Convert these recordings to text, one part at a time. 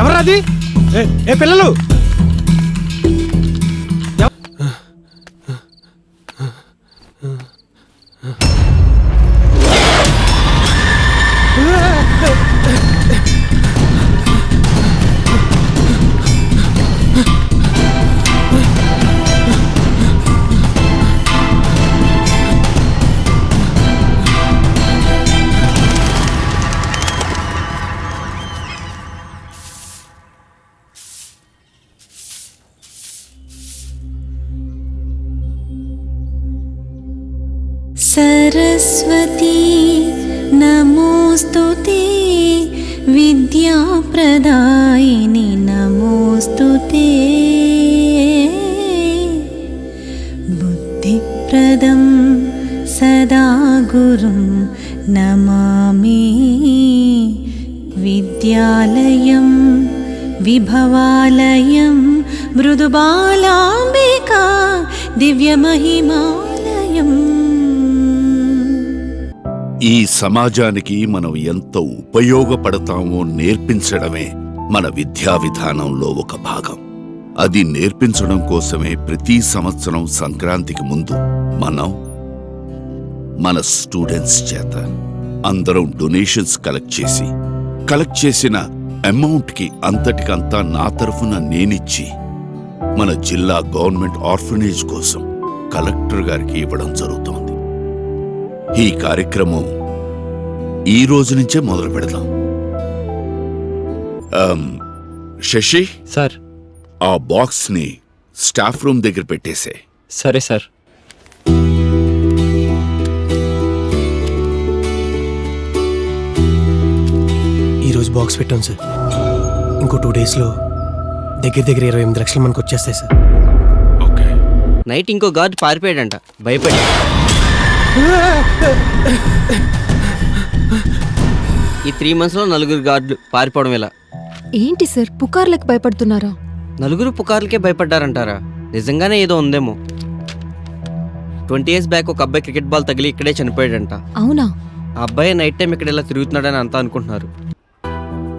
ఎవరాది? ఏ పిల్లలు, सरस्वती नमोस्तुते विद्याप्रदायिनि नमोस्तुते बुद्धिप्रदं सदा गुरुं नमामि विद्यालयं विभवालयं मृदुबालाम्बिका दिव्यमहिमालयं। ఈ సమాజానికి మనం ఎంత ఉపయోగపడతామో నేర్పించడమే మన విద్యా విధానంలో ఒక భాగం. అది నేర్పించడం కోసమే ప్రతి సంవత్సరం సంక్రాంతికి ముందు మనం మన స్టూడెంట్స్ చేత అందరం డొనేషన్స్ కలెక్ట్ చేసిన అమౌంట్కి అంతటికంతా నా తరఫున నేనిచ్చి మన జిల్లా గవర్నమెంట్ ఆర్ఫనేజ్ కోసం కలెక్టర్ గారికి ఇవ్వడం జరుగుతోంది. ఈ కార్యక్రమం ఈ రోజు నుంచే మొదలు పెడదాం. శశి సార్, ఆ బాక్స్ ని స్టాఫ్ రూమ్ దగ్గర పెట్టేసే. సరే సార్. ఈరోజు బాక్స్ పెట్టాం సార్. ఇంకో 2 daysలో దగ్గర 28 లక్షలు మనకు వచ్చేస్తాయి సార్. ఓకే. నైట్ ఇంకో గార్డ్ పారిపోయాడంట, భయపడి. ఈ 3 monthsలో 4 గార్డులు పారిపోవడం ఎలా? ఏంటి సార్, పుకార్లకు భయపడుతున్నారా? 4 పుకార్లకే భయపడ్డారంటారా? నిజంగానే ఏదో ఉందేమో. 20 years బ్యాక్ ఒక అబ్బాయి క్రికెట్ బాల్ తగిలి ఇక్కడే చనిపోయాడంట. అవునా? ఆ అబ్బాయి నైట్ టైం ఇక్కడ ఇలా తిరుగుతున్నాడని అంతా అనుకుంటున్నారు.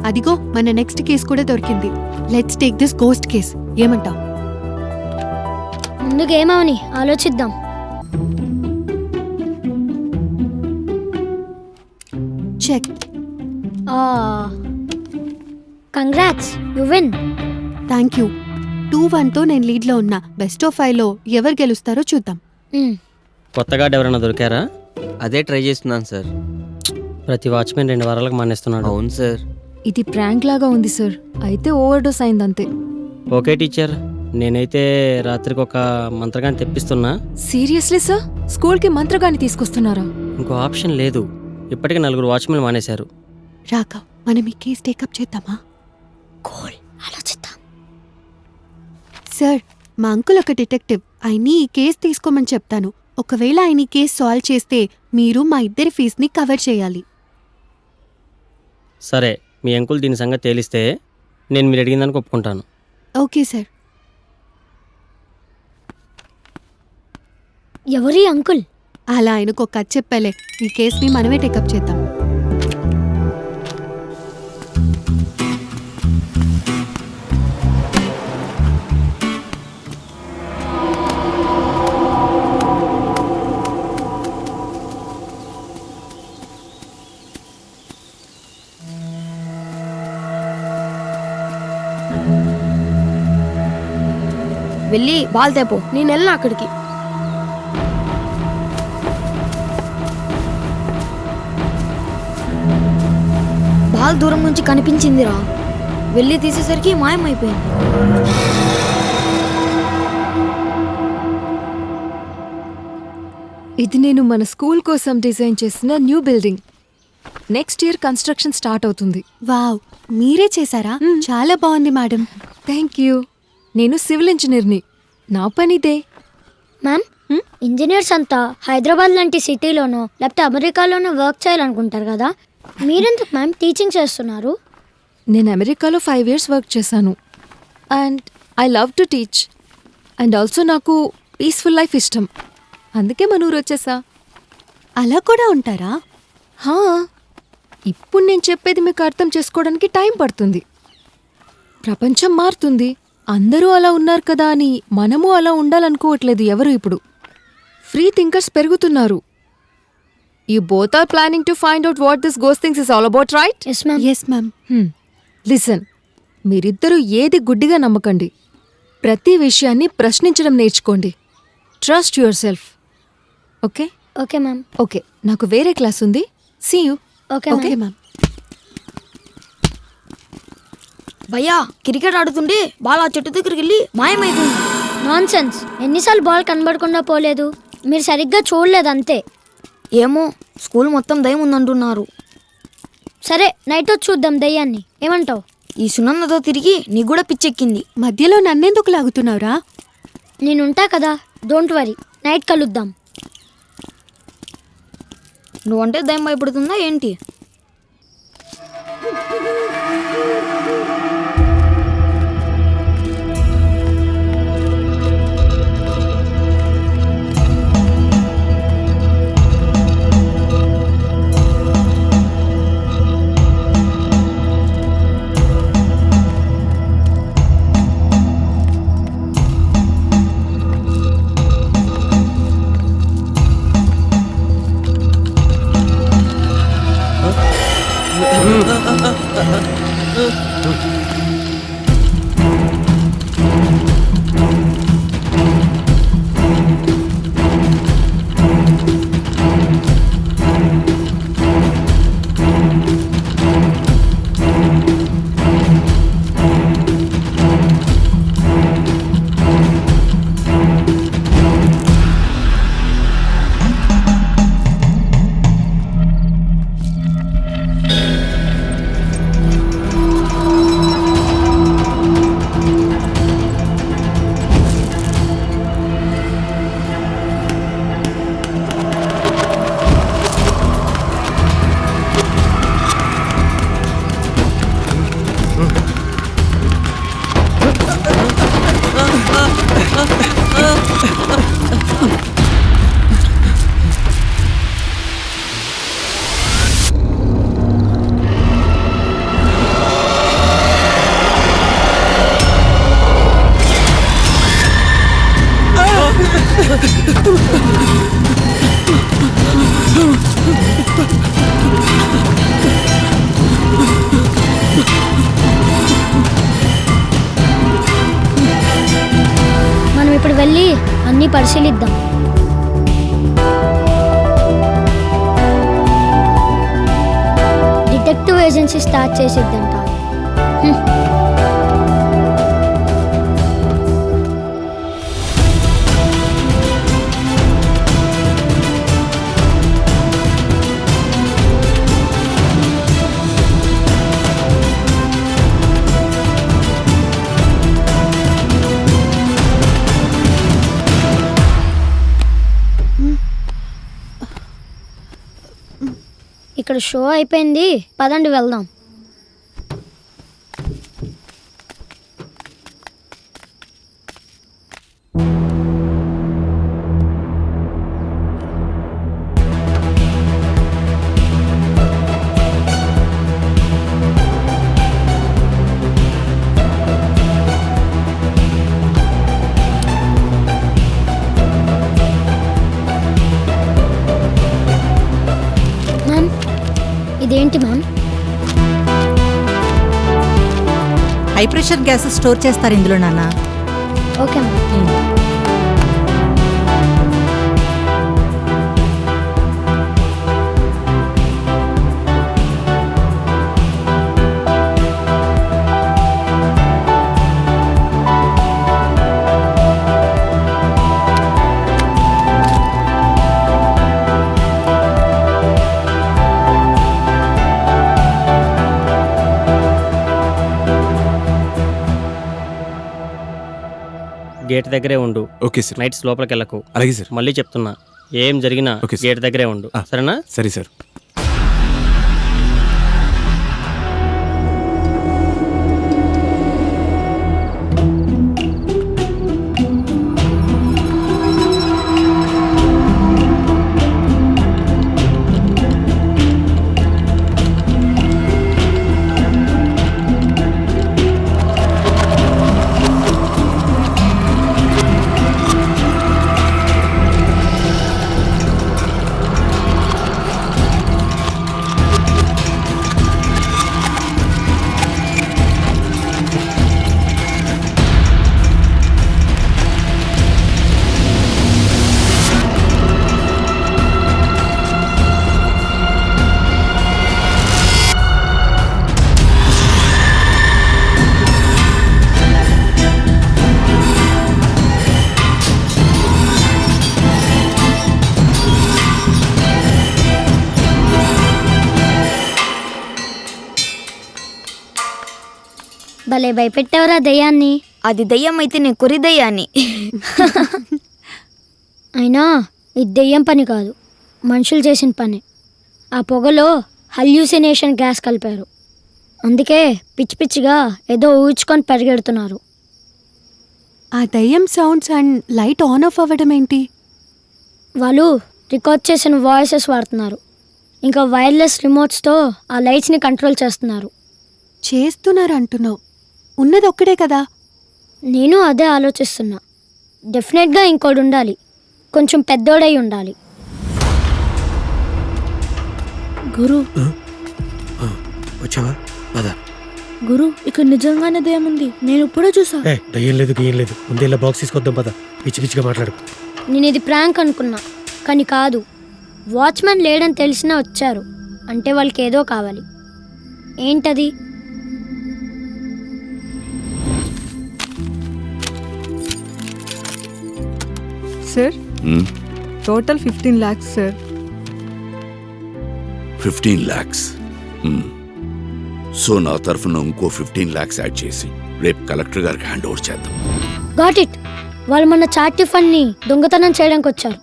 అదిగో మన నెక్స్ట్ కేసు కూడా దొరికింది. Let's take this ghost case. ఏమంటావ్? ముందుకేమని ఆలోచిద్దాం. Check. Congrats, you win. Thank you. 2-1తో నేను లీడ్లో ఉన్నా. బెస్ట్ ఆఫ్ 5లో ఎవరు గెలుస్తారో చూద్దాం. కొత్తగా ఎవరైనా దొరికారా? అదే ట్రై చేస్తున్నాను సార్. ప్రతి వాచ్మెన్ 2 వారాలకు మానేస్తున్నాడు. అవును సార్. ఇది ప్రాంక్ లాగా ఉంది సార్. అయితే ఓవర్ డోస్ అయిందంతే. ఓకే టీచర్, నేనైతే రాత్రికి ఒక మంత్రగాన్ని తెప్పిస్తున్నా. Seriously sir? స్కూల్కి మంత్రగాన్ని తీసుకొస్తున్నారా? ఇంకో ఆప్షన్ లేదు. ఇప్పటికే 4 వాచ్మెన్ మానేశారు. రాఘవ్, మనం ఈ కేసు టేకప్ చేద్దామా? కూల్, ఆలోచిద్దాం. సార్, మా అంకుల్ ఒక డిటెక్టివ్. ఆయన్ని ఈ కేసు తీసుకోమని చెప్తాను. ఒకవేళ ఆయన ఈ కేసు సాల్వ్ చేస్తే మీరు మా ఇద్దరి ఫీజుని కవర్ చేయాలి. సరే, మీ అంకుల్ దీని సంగతి తేలిస్తే నేను మీరు అడిగిందానికి ఒప్పుకుంటాను. Okay sir. ఎవరి అంకుల్? అలా ఆయనకు ఒక కథ చెప్పలే. ఈ కేసుని మనమే టేకప్ చేద్దాం. వెళ్ళి బాల్ తేపో, నేను వెళ్ళిన అక్కడికి. బాల్ దూరం నుంచి కనిపించిందిరా. వెళ్ళి తీసేసరికి మాయమైపోయింది. ఇది నేను మన స్కూల్ కోసం డిజైన్ చేసిన new building. Next year construction start అవుతుంది. వావ్, మీరే చేశారా? చాలా బాగుంది మేడం. Thank you. నేను సివిల్ ఇంజనీర్ని. నా పనిదే. మ్యామ్, ఇంజనీర్స్ అంతా హైదరాబాద్ లాంటి సిటీలోనో లేకపోతే అమెరికాలోనో వర్క్ చేయాలనుకుంటారు కదా. మీరెందుకు మ్యామ్ టీచింగ్ చేస్తున్నారు? నేను అమెరికాలో 5 years వర్క్ చేశాను. And I love to teach. And also నాకు పీస్ఫుల్ లైఫ్ ఇష్టం. అందుకే మన ఊరు వచ్చేసా. అలా కూడా ఉంటారా? హా, ఇప్పుడు నేను చెప్పేది మీకు అర్థం చేసుకోవడానికి టైం పడుతుంది. ప్రపంచం మారుతుంది. అందరూ అలా ఉన్నారు కదా అని మనము అలా ఉండాలనుకోవట్లేదు ఎవరు ఇప్పుడు. ఫ్రీ థింకర్స్ పెరుగుతున్నారు. You both are planning to find out what this ghost things is all about, right? Yes ma'am. Yes ma'am. Listen, మీరిద్దరూ ఏది గుడ్డిగా నమ్మకండి. ప్రతి విషయాన్ని ప్రశ్నించడం నేర్చుకోండి. Trust yourself. Okay okay ma'am. Okay, నాకు వేరే క్లాస్ ఉంది. See you. Okay okay ma'am. Ma'am. భయ్యా క్రికెట్ ఆడుతుంటే బాల్ ఆ చెట్టు దగ్గరికి వెళ్ళి మాయమైపోయింది. Non sense. ఎన్నిసార్లు బాల్ కనబడకుండా పోలేదు? మీరు సరిగ్గా చూడలేదు అంతే. ఏమో స్కూల్ మొత్తం దయ్యం ఉందంటున్నారు. సరే, నైట్ వచ్చి చూద్దాం దయ్యాన్ని. ఏమంటావు? ఈ సునందతో తిరిగి నీకు కూడా పిచ్చెక్కింది. మధ్యలో నన్నెందుకు లాగుతున్నావురా? నేనుంటా కదా, డోంట్ వరీ. నైట్ కలుద్దాం. నువ్వంటే దయ్యం భయపడుతుందా ఏంటి? మనం ఇప్పుడు వెళ్ళి అన్నీ పరిశీలిద్దాం. డిటెక్టివ్ ఏజెన్సీ స్టార్ట్ చేసిద్దంట. ఇక్కడ షో అయిపోయింది, పదండి వెళ్దాం. మ్యామ్, ఇదేంటి ma'am? High pressure gas store చేస్తారు ఇందులో నాన్న. Okay ma'am. గేట్ దగ్గరే ఉండు. Okay sir. నైట్స్ లోపలికి వెళ్ళకు. అలాగే సార్. మళ్ళీ చెప్తున్నా, ఏం జరిగినా ఓకే సార్. గేట్ దగ్గరే ఉండు. సరేనా? సరే సార్. భలే భయపెట్టావరా దయ్యాన్ని. అది దయ్యం అయితే నేను కొరి దయ్యాన్ని. అయినా ఇది దెయ్యం పని కాదు, మనుషులు చేసిన పని. ఆ పొగలో హల్యూసినేషన్ గ్యాస్ కలిపారు, అందుకే పిచ్చి పిచ్చిగా ఏదో ఊహించుకొని పరిగెడుతున్నారు. ఆ దయ్యం sounds and light on off అవ్వడం ఏంటి? వాళ్ళు రికార్డ్ చేసిన వాయిసెస్ వాడుతున్నారు, ఇంకా వైర్లెస్ రిమోట్స్తో ఆ లైట్స్ని కంట్రోల్ చేస్తున్నారు. చేస్తున్నారు అంటున్నావు, ఉన్నది ఒక్కడే కదా. నేను అదే ఆలోచిస్తున్నా. డెఫినెట్గా ఇంకోటి ఉండాలి, కొంచెం పెద్దోడై ఉండాలి. గురు వచ్చావా? పద. గురు ఇక్కడ నిజంగానే దయ్యముంది, నేను ఇప్పుడే చూసా. దయ్యం లేదు గేయం లేదు, ముందే ఇలా బాక్స్ తీసుకొద్దాం పద. పిచ్చి పిచ్చిగా మాట్లాడు. నేను ఇది ప్రాంక్ అనుకున్నా, కానీ కాదు. వాచ్మెన్ లేడని తెలిసినా వచ్చారు, అంటే వాళ్ళకి ఏదో కావాలి. ఏంటది? Sir total 15 lakhs sir. 15 lakhs. So నా తరఫున ఇంకో 15 lakhs యాడ్ చేసి రేపు కలెక్టర్ గారికి హ్యాండ్ ఓవర్ చేద్దాం. Got it. వాళ్ళు మన చార్టీ ఫండ్ని దొంగతనం చేయడానికి వచ్చారు.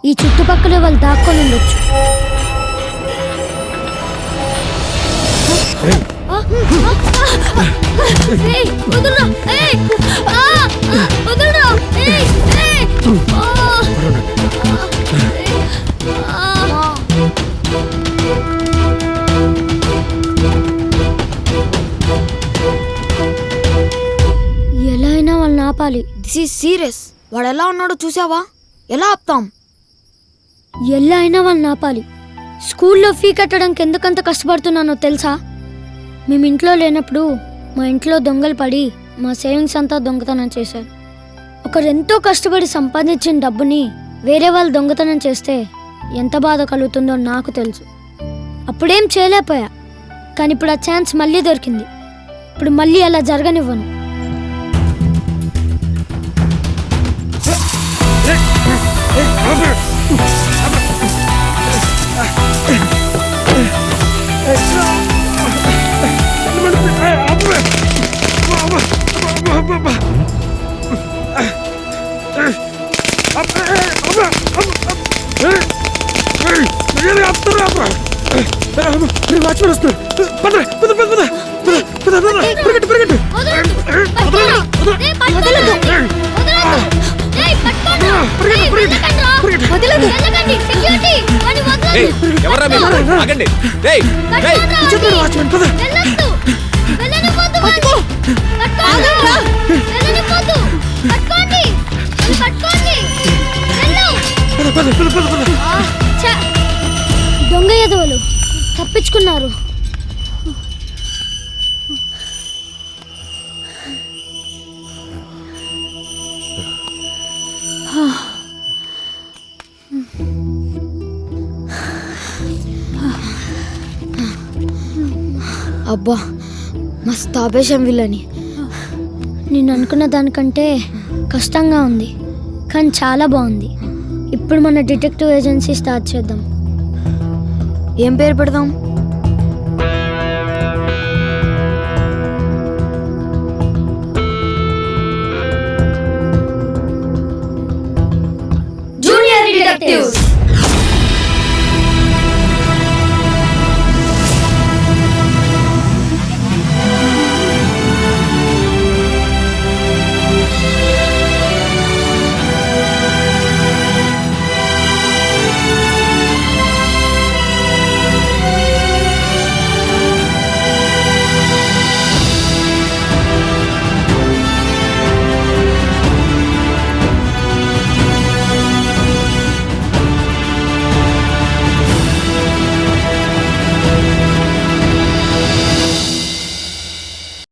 ఈ చుట్టుపక్కల వాళ్ళు దాక్కొని ఉండొచ్చు. ఎలా అయినా వాళ్ళని ఆపాలి. This is serious. వాడు ఎలా ఉన్నాడో చూసావా? ఎలా ఆపుతాం? ఎలా అయినా వాళ్ళని ఆపాలి. స్కూల్లో ఫీ కట్టడానికి ఎందుకంత కష్టపడుతున్నానో తెలుసా? మేము ఇంట్లో లేనప్పుడు మా ఇంట్లో దొంగలు పడి మా సేవింగ్స్ అంతా దొంగతనం చేశారు. ఒకరు ఎంతో కష్టపడి సంపాదించిన డబ్బుని వేరే వాళ్ళు దొంగతనం చేస్తే ఎంత బాధ కలుగుతుందో నాకు తెలుసు. అప్పుడేం చేయలేకపోయా, కానీ ఇప్పుడు ఆ ఛాన్స్ మళ్ళీ దొరికింది. ఇప్పుడు మళ్ళీ అలా జరగనివ్వను. వాచ్మెన్ వస్తున్నాడు. దొంగ ఎదవలు తప్పించుకున్నారు. అబ్బా మస్తు ఆవేశం వీళ్ళని. నేను అనుకున్న దానికంటే కష్టంగా ఉంది, కానీ చాలా బాగుంది. ఇప్పుడు మన డిటెక్టివ్ ఏజెన్సీ స్టార్ట్ చేద్దాం. ఏం పేరు పెడదాం?